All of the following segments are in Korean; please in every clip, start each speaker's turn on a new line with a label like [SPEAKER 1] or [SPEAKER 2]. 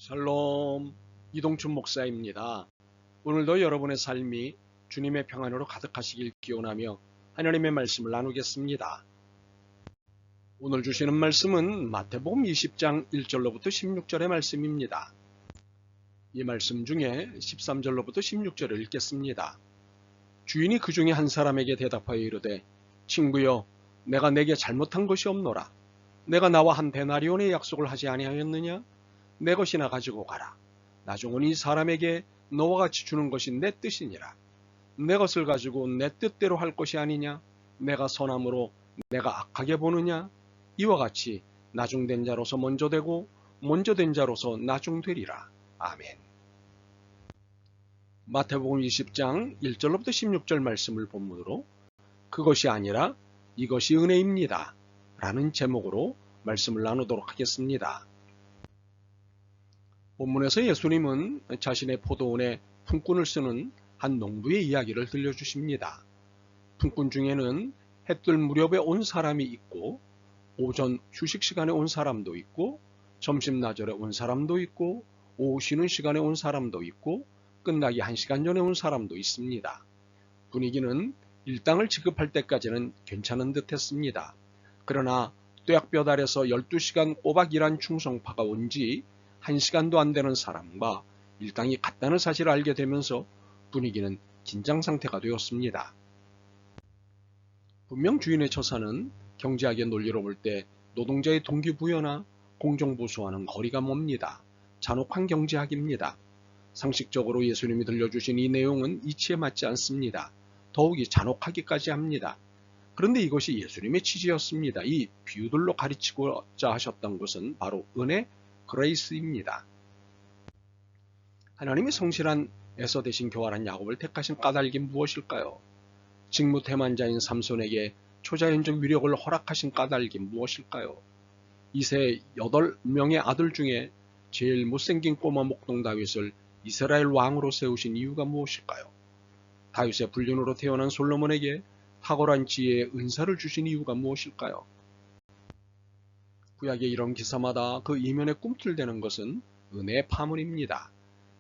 [SPEAKER 1] 샬롬, 이동춘 목사입니다. 오늘도 여러분의 삶이 주님의 평안으로 가득하시길 기원하며 하나님의 말씀을 나누겠습니다. 오늘 주시는 말씀은 마태복음 20장 1절로부터 16절의 말씀입니다. 이 말씀 중에 13절로부터 16절을 읽겠습니다. 주인이 그 중에 한 사람에게 대답하여 이르되 친구여, 내가 내게 잘못한 것이 없노라. 내가 나와 한 데나리온의 약속을 하지 아니하였느냐? 내 것이나 가지고 가라. 나중은 이 사람에게 너와 같이 주는 것이 내 뜻이니라. 내 것을 가지고 내 뜻대로 할 것이 아니냐? 내가 선함으로 내가 악하게 보느냐? 이와 같이 나중된 자로서 먼저 되고 먼저 된 자로서 나중되리라. 아멘. 마태복음 20장 1절로부터 16절 말씀을 본문으로 그것이 아니라 이것이 은혜입니다 라는 제목으로 말씀을 나누도록 하겠습니다. 본문에서 예수님은 자신의 포도원에 품꾼을 쓰는 한 농부의 이야기를 들려주십니다. 품꾼 중에는 해뜰 무렵에 온 사람이 있고 오전 휴식 시간에 온 사람도 있고 점심 나절에 온 사람도 있고 오후 쉬는 시간에 온 사람도 있고 끝나기 1시간 전에 온 사람도 있습니다. 분위기는 일당을 지급할 때까지는 괜찮은 듯 했습니다. 그러나 뙤약볕 아래서 12시간 꼬박 일한 충성파가 온지 1시간도 안 되는 사람과 일당이 같다는 사실을 알게 되면서 분위기는 긴장 상태가 되었습니다. 분명 주인의 처사는 경제학의 논리로 볼 때 노동자의 동기부여나 공정보수와는 거리가 멉니다. 잔혹한 경제학입니다. 상식적으로 예수님이 들려주신 이 내용은 이치에 맞지 않습니다. 더욱이 잔혹하기까지 합니다. 그런데 이것이 예수님의 취지였습니다. 이 비유들로 가르치고자 하셨던 것은 바로 은혜, 그레이스입니다. 하나님의 성실한 에서 대신 교활한 야곱을 택하신 까닭이 무엇일까요? 직무태만자인 삼손에게 초자연적 위력을 허락하신 까닭이 무엇일까요? 이세 8명의 아들 중에 제일 못생긴 꼬마 목동 다윗을 이스라엘 왕으로 세우신 이유가 무엇일까요? 다윗의 불륜으로 태어난 솔로몬에게 탁월한 지혜의 은사를 주신 이유가 무엇일까요? 구약의 이런 기사마다 그 이면에 꿈틀대는 것은 은혜의 파문입니다.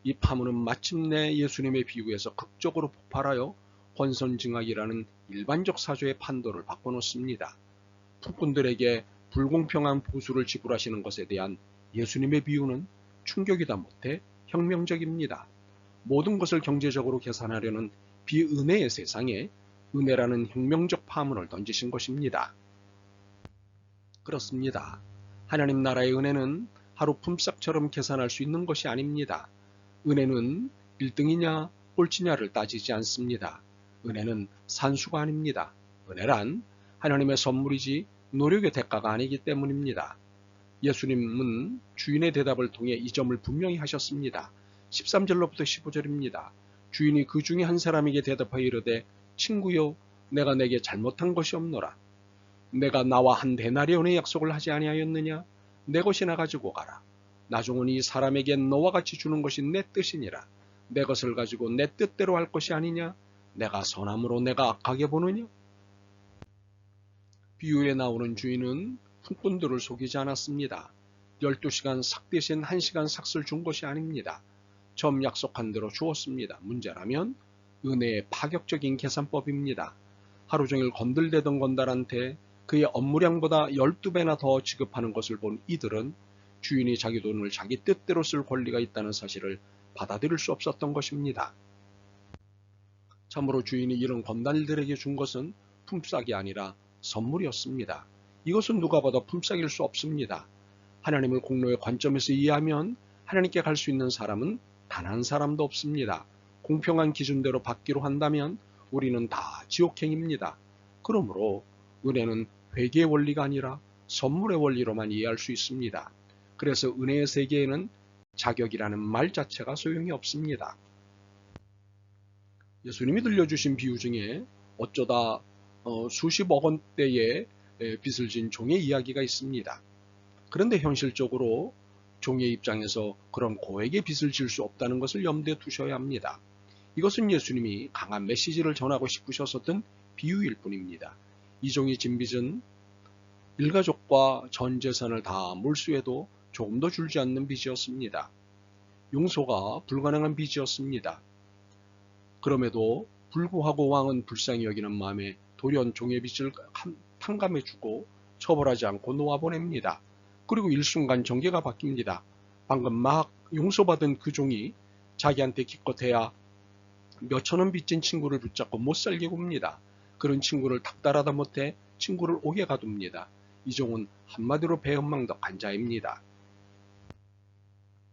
[SPEAKER 1] 이 파문은 마침내 예수님의 비유에서 극적으로 폭발하여 권선징악이라는 일반적 사조의 판도를 바꿔놓습니다. 품꾼들에게 불공평한 보수를 지불하시는 것에 대한 예수님의 비유는 충격이다 못해 혁명적입니다. 모든 것을 경제적으로 계산하려는 비은혜의 세상에 은혜라는 혁명적 파문을 던지신 것입니다. 그렇습니다. 하나님 나라의 은혜는 하루 품삯처럼 계산할 수 있는 것이 아닙니다. 은혜는 1등이냐 꼴찌냐를 따지지 않습니다. 은혜는 산수가 아닙니다. 은혜란 하나님의 선물이지 노력의 대가가 아니기 때문입니다. 예수님은 주인의 대답을 통해 이 점을 분명히 하셨습니다. 13절로부터 15절입니다. 주인이 그 중에 한 사람에게 대답하여 이르되 친구여, 내가 내게 잘못한 것이 없노라. 내가 나와 한 데나리온의 약속을 하지 아니하였느냐? 내 것이나 가지고 가라. 나중은 이 사람에게 너와 같이 주는 것이 내 뜻이니라. 내 것을 가지고 내 뜻대로 할 것이 아니냐? 내가 선함으로 내가 악하게 보느냐? 비유에 나오는 주인은 품꾼들을 속이지 않았습니다. 12시간 삭 대신 1시간 삭을 준 것이 아닙니다. 처음 약속한 대로 주었습니다. 문제라면 은혜의 파격적인 계산법입니다. 하루 종일 건들대던 건달한테 그의 업무량보다 12배나 더 지급하는 것을 본 이들은 주인이 자기 돈을 자기 뜻대로 쓸 권리가 있다는 사실을 받아들일 수 없었던 것입니다. 참으로 주인이 이런 건달들에게 준 것은 품삯이 아니라 선물이었습니다. 이것은 누가 봐도 품삯일 수 없습니다. 하나님을 공로의 관점에서 이해하면 하나님께 갈 수 있는 사람은 단 한 사람도 없습니다. 공평한 기준대로 받기로 한다면 우리는 다 지옥행입니다. 그러므로 은혜는 회계의 원리가 아니라 선물의 원리로만 이해할 수 있습니다. 그래서 은혜의 세계에는 자격이라는 말 자체가 소용이 없습니다. 예수님이 들려주신 비유 중에 어쩌다 수십억 원대의 빚을 진 종의 이야기가 있습니다. 그런데 현실적으로 종의 입장에서 그런 고액의 빚을 질 수 없다는 것을 염두에 두셔야 합니다. 이것은 예수님이 강한 메시지를 전하고 싶으셨었던 비유일 뿐입니다. 이 종이 진 빚은 일가족과 전 재산을 다 몰수해도 조금도 줄지 않는 빚이었습니다. 용서가 불가능한 빚이었습니다. 그럼에도 불구하고 왕은 불쌍히 여기는 마음에 돌연 종의 빚을 탕감해주고 처벌하지 않고 놓아보냅니다. 그리고 일순간 전개가 바뀝니다. 방금 막 용서받은 그 종이 자기한테 기껏해야 몇천 원 빚진 친구를 붙잡고 못살게 굽니다. 그런 친구를 닥달하다 못해 친구를 옥에 가둡니다. 이 종은 한마디로 배은망덕한 자입니다.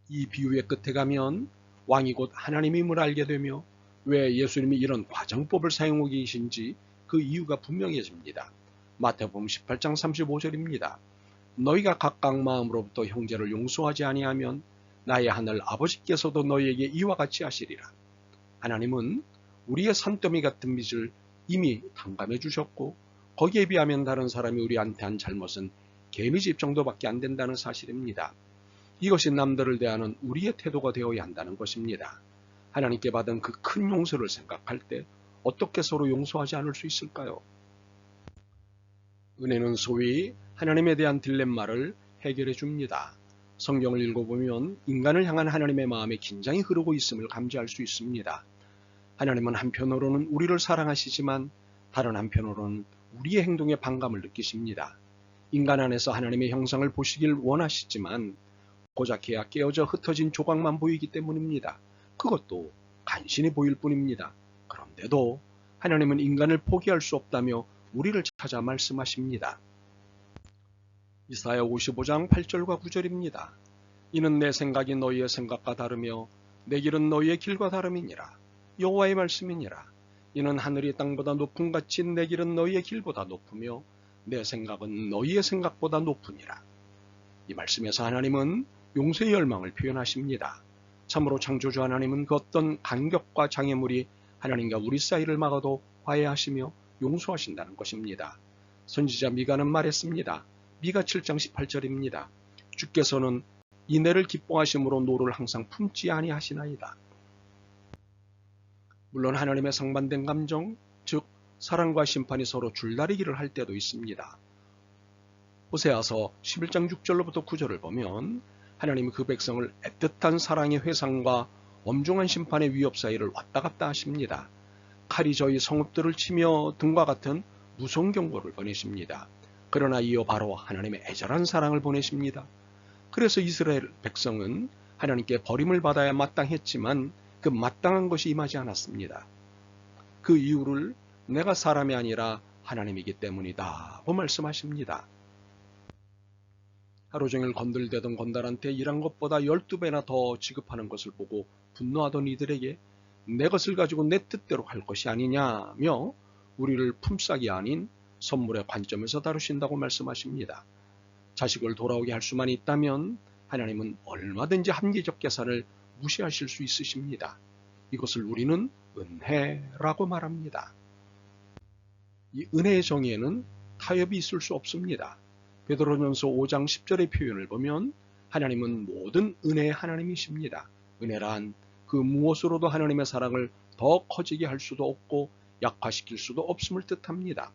[SPEAKER 1] 이 비유의 끝에 가면 왕이 곧 하나님임을 알게 되며 왜 예수님이 이런 과정법을 사용하고 계신지 그 이유가 분명해집니다. 마태복음 18장 35절입니다. 너희가 각각 마음으로부터 형제를 용서하지 아니하면 나의 하늘 아버지께서도 너희에게 이와 같이 하시리라. 하나님은 우리의 산더미 같은 빚을 이미 탕감해 주셨고 거기에 비하면 다른 사람이 우리한테 한 잘못은 개미집 정도밖에 안 된다는 사실입니다. 이것이 남들을 대하는 우리의 태도가 되어야 한다는 것입니다. 하나님께 받은 그 큰 용서를 생각할 때 어떻게 서로 용서하지 않을 수 있을까요? 은혜는 소위 하나님에 대한 딜레마를 해결해 줍니다. 성경을 읽어보면 인간을 향한 하나님의 마음에 긴장이 흐르고 있음을 감지할 수 있습니다. 하나님은 한편으로는 우리를 사랑하시지만 다른 한편으로는 우리의 행동에 반감을 느끼십니다. 인간 안에서 하나님의 형상을 보시길 원하시지만 고작해야 깨어져 흩어진 조각만 보이기 때문입니다. 그것도 간신히 보일 뿐입니다. 그런데도 하나님은 인간을 포기할 수 없다며 우리를 찾아 말씀하십니다. 이사야 55장 8절과 9절입니다. 이는 내 생각이 너희의 생각과 다르며 내 길은 너희의 길과 다름이니라. 여호와의 말씀이니라. 이는 하늘이 땅보다 높음 같이 내 길은 너희의 길보다 높으며 내 생각은 너희의 생각보다 높으니라. 이 말씀에서 하나님은 용서의 열망을 표현하십니다. 참으로 창조주 하나님은 그 어떤 간격과 장애물이 하나님과 우리 사이를 막아도 화해하시며 용서하신다는 것입니다. 선지자 미가는 말했습니다. 미가 7장 18절입니다. 주께서는 이내를 기뻐하심으로 노를 항상 품지 아니하시나이다. 물론 하나님의 상반된 감정, 즉 사랑과 심판이 서로 줄다리기를 할 때도 있습니다. 호세아서 11장 6절로부터 9절을 보면 하나님이 그 백성을 애틋한 사랑의 회상과 엄중한 심판의 위협 사이를 왔다 갔다 하십니다. 칼이 저희 성읍들을 치며 등과 같은 무서운 경고를 보내십니다. 그러나 이어 바로 하나님의 애절한 사랑을 보내십니다. 그래서 이스라엘 백성은 하나님께 버림을 받아야 마땅했지만 그 마땅한 것이 임하지 않았습니다. 그 이유를 내가 사람이 아니라 하나님이기 때문이다 고 말씀하십니다. 하루 종일 건들대던 건달한테 일한 것보다 12배나 더 지급하는 것을 보고 분노하던 이들에게 내 것을 가지고 내 뜻대로 할 것이 아니냐며 우리를 품삯이 아닌 선물의 관점에서 다루신다고 말씀하십니다. 자식을 돌아오게 할 수만 있다면 하나님은 얼마든지 합리적 계산을 무시하실 수 있으십니다. 이것을 우리는 은혜라고 말합니다. 이 은혜의 정의에는 타협이 있을 수 없습니다. 베드로전서 5장 10절의 표현을 보면 하나님은 모든 은혜의 하나님이십니다. 은혜란 그 무엇으로도 하나님의 사랑을 더 커지게 할 수도 없고 약화시킬 수도 없음을 뜻합니다.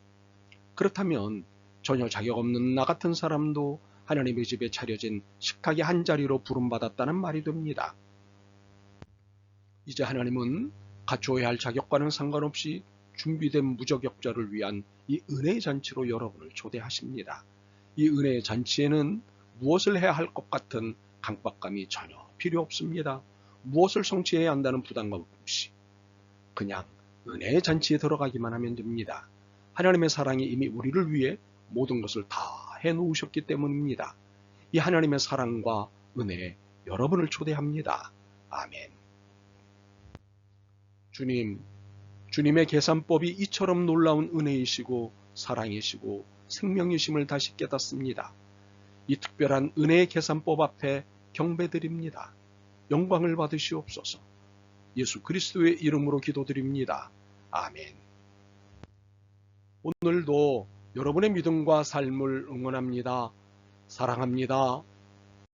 [SPEAKER 1] 그렇다면 전혀 자격 없는 나 같은 사람도 하나님의 집에 차려진 식탁의 한 자리로 부름받았다는 말이 됩니다. 이제 하나님은 갖추어야 할 자격과는 상관없이 준비된 무저격자를 위한 이 은혜의 잔치로 여러분을 초대하십니다. 이 은혜의 잔치에는 무엇을 해야 할 것 같은 강박감이 전혀 필요 없습니다. 무엇을 성취해야 한다는 부담감 없이 그냥 은혜의 잔치에 들어가기만 하면 됩니다. 하나님의 사랑이 이미 우리를 위해 모든 것을 다 해놓으셨기 때문입니다. 이 하나님의 사랑과 은혜에 여러분을 초대합니다. 아멘. 주님의 계산법이 이처럼 놀라운 은혜이시고 사랑이시고 생명이심을 다시 깨닫습니다. 이 특별한 은혜의 계산법 앞에 경배드립니다. 영광을 받으시옵소서. 예수 그리스도의 이름으로 기도드립니다. 아멘. 오늘도 여러분의 믿음과 삶을 응원합니다. 사랑합니다.